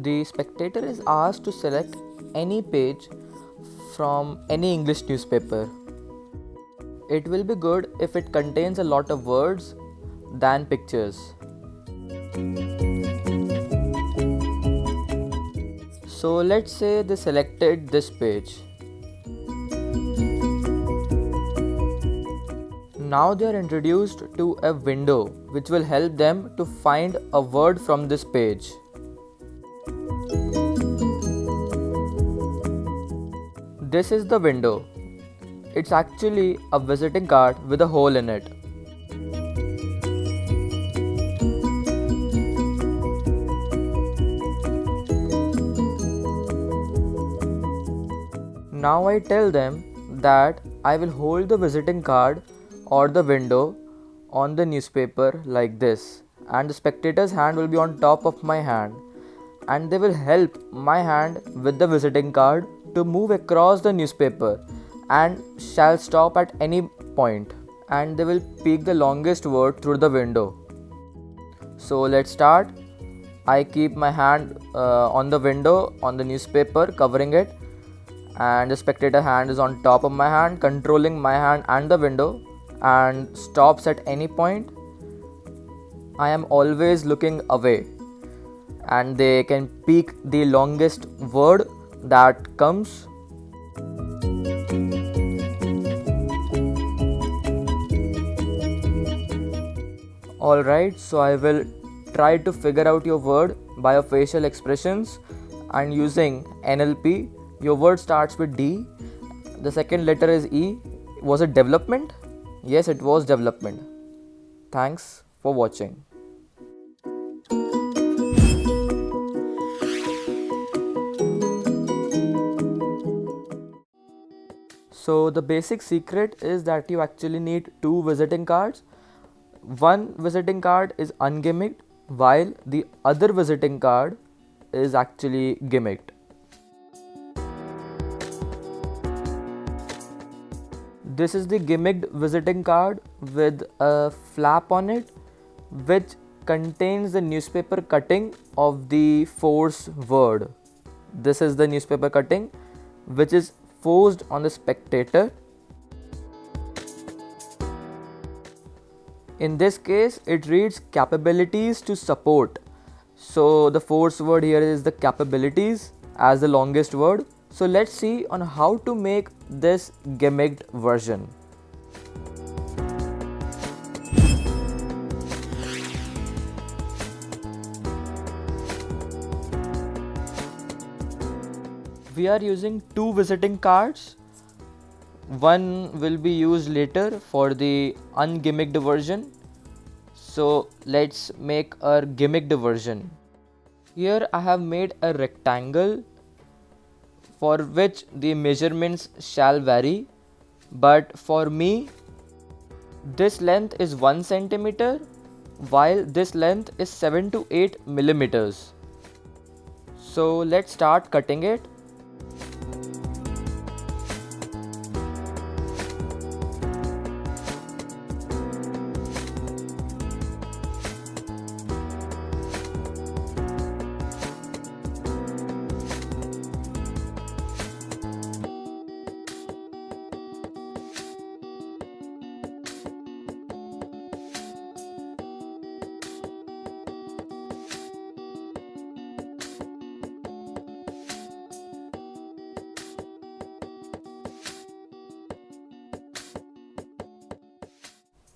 The spectator is asked to select any page from any English newspaper. It will be good if it contains a lot of words than pictures. So let's say they selected this page. Now they are introduced to a window which will help them to find a word from this page. This is the window. It's actually a visiting card with a hole in it. Now I tell them that I will hold the visiting card or the window on the newspaper like this, and the spectator's hand will be on top of my hand, and they will help my hand with the visiting card to move across the newspaper and shall stop at any point, and they will pick the longest word through the window. So let's start. I keep my hand on the window on the newspaper covering it, and the spectator hand is on top of my hand controlling my hand and the window, and stops at any point. I am always looking away, and they can pick the longest word that comes. Alright, so I will try to figure out your word by your facial expressions and using NLP. Your word starts with D. The second letter is E. Was it development? Yes, it was development. Thanks for watching. So the basic secret is that you actually need 2 visiting cards. One visiting card is ungimmicked while the other visiting card is actually gimmicked. This is the gimmicked visiting card with a flap on it which contains the newspaper cutting of the force word. This is the newspaper cutting which is forced on the spectator. In this case, it reads capabilities to support. So the force word here is the capabilities as the longest word. So let's see on how to make this gimmicked version. We are using 2 visiting cards. One will be used later for the ungimmicked version. So let's make a gimmicked version. Here I have made a rectangle for which the measurements shall vary, but for me this length is 1 centimeter while this length is 7 to 8 millimeters. So let's start cutting it.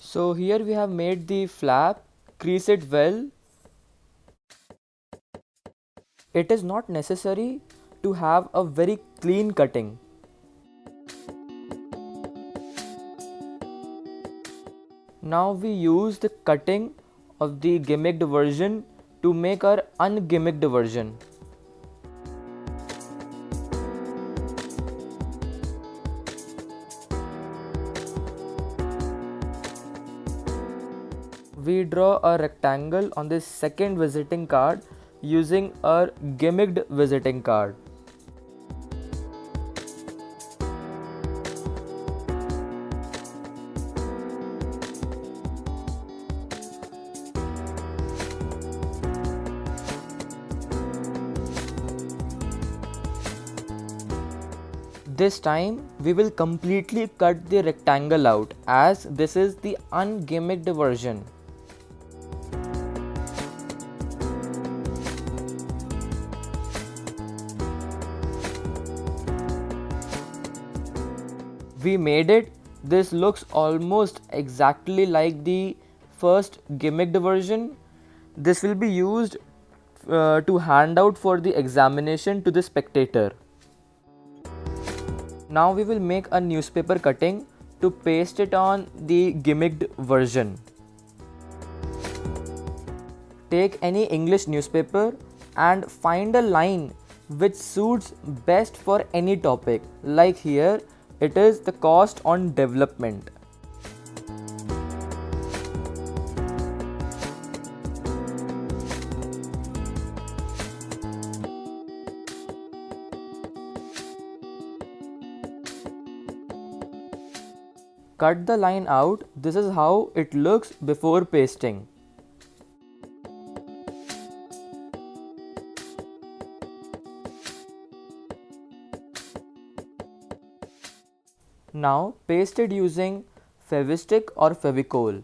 So here we have made the flap, crease it well. It is not necessary to have a very clean cutting. Now we use the cutting of the gimmicked version to make our ungimmicked version. We draw a rectangle on this second visiting card using our gimmicked visiting card. This time we will completely cut the rectangle out, as this is the ungimmicked version. We made it. This looks almost exactly like the first gimmicked version. This will be used to hand out for the examination to the spectator. Now we will make a newspaper cutting to paste it on the gimmicked version. Take any English newspaper and find a line which suits best for any topic. Like here, it is the cost on development. Cut the line out. This is how it looks before pasting. Now paste it using Fevistick or Fevicol.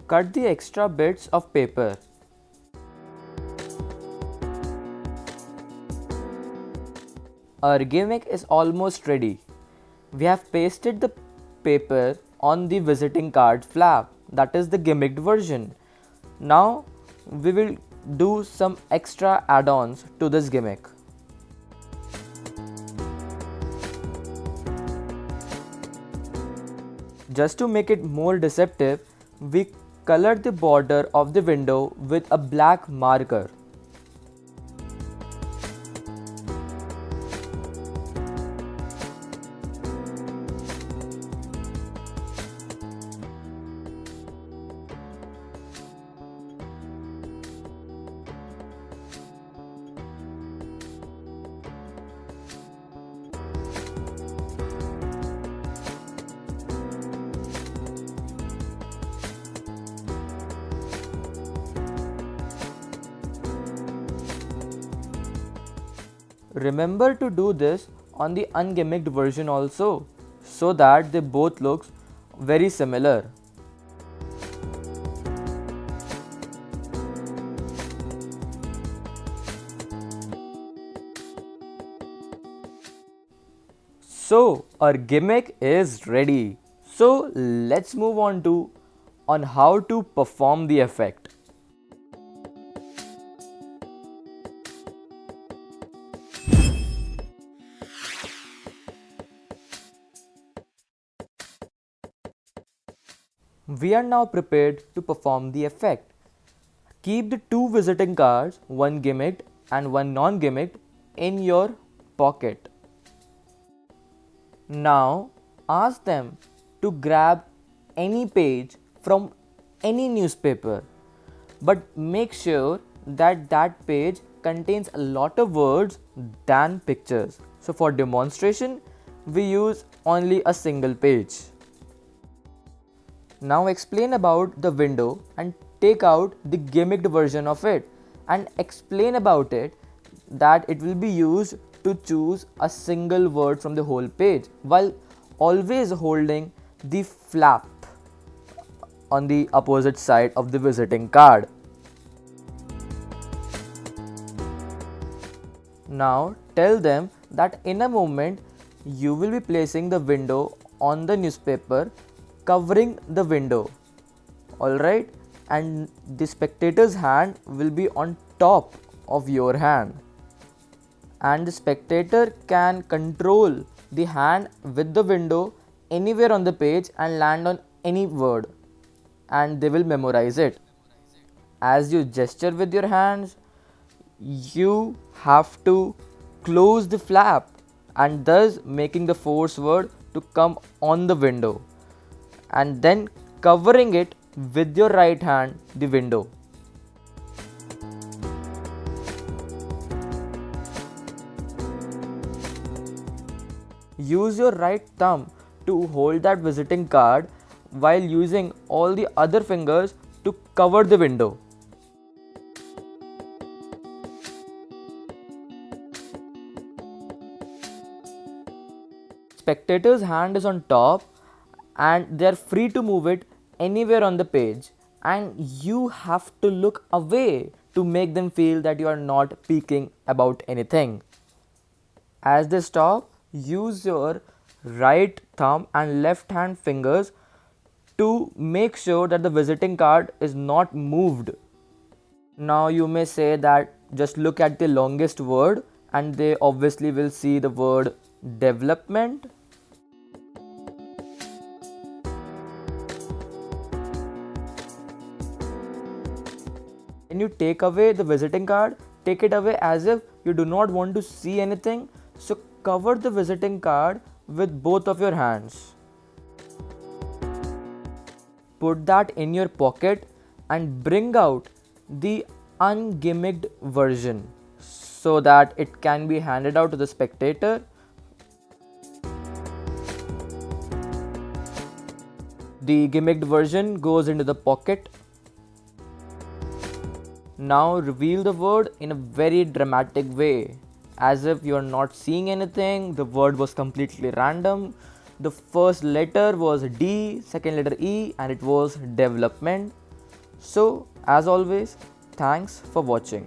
Cut the extra bits of paper. Our gimmick is almost ready. We have pasted the paper on the visiting card flap, that is the gimmicked version. Now we will do some extra add-ons to this gimmick. Just to make it more deceptive, we colored the border of the window with a black marker. Remember to do this on the ungimmicked version also, so that they both look very similar. So our gimmick is ready. So let's move on how to perform the effect. We are now prepared to perform the effect. Keep the two visiting cards, one gimmicked and one non-gimmicked, in your pocket. Now ask them to grab any page from any newspaper, but make sure that that page contains a lot of words than pictures. So for demonstration, we use only a single page. Now explain about the window and take out the gimmicked version of it and explain about it that it will be used to choose a single word from the whole page, while always holding the flap on the opposite side of the visiting card. Now tell them that in a moment you will be placing the window on the newspaper, covering the window, alright, and the spectator's hand will be on top of your hand, and the spectator can control the hand with the window anywhere on the page and land on any word, and they will memorize it. As you gesture with your hands, you have to close the flap and thus making the force word to come on the window, and then covering it with your right hand the window. Use your right thumb to hold that visiting card while using all the other fingers to cover the window. Spectator's hand is on top and they are free to move it anywhere on the page, and you have to look away to make them feel that you are not peeking about anything. As they stop, use your right thumb and left hand fingers to make sure that the visiting card is not moved. Now you may say that just look at the longest word, and they obviously will see the word development. When you take away the visiting card, take it away as if you do not want to see anything. So cover the visiting card with both of your hands. Put that in your pocket and bring out the ungimmicked version so that it can be handed out to the spectator. The gimmicked version goes into the pocket. Now reveal the word in a very dramatic way, as if you are not seeing anything. The word was completely random. The first letter was D, second letter E, and it was development. So, as always, thanks for watching.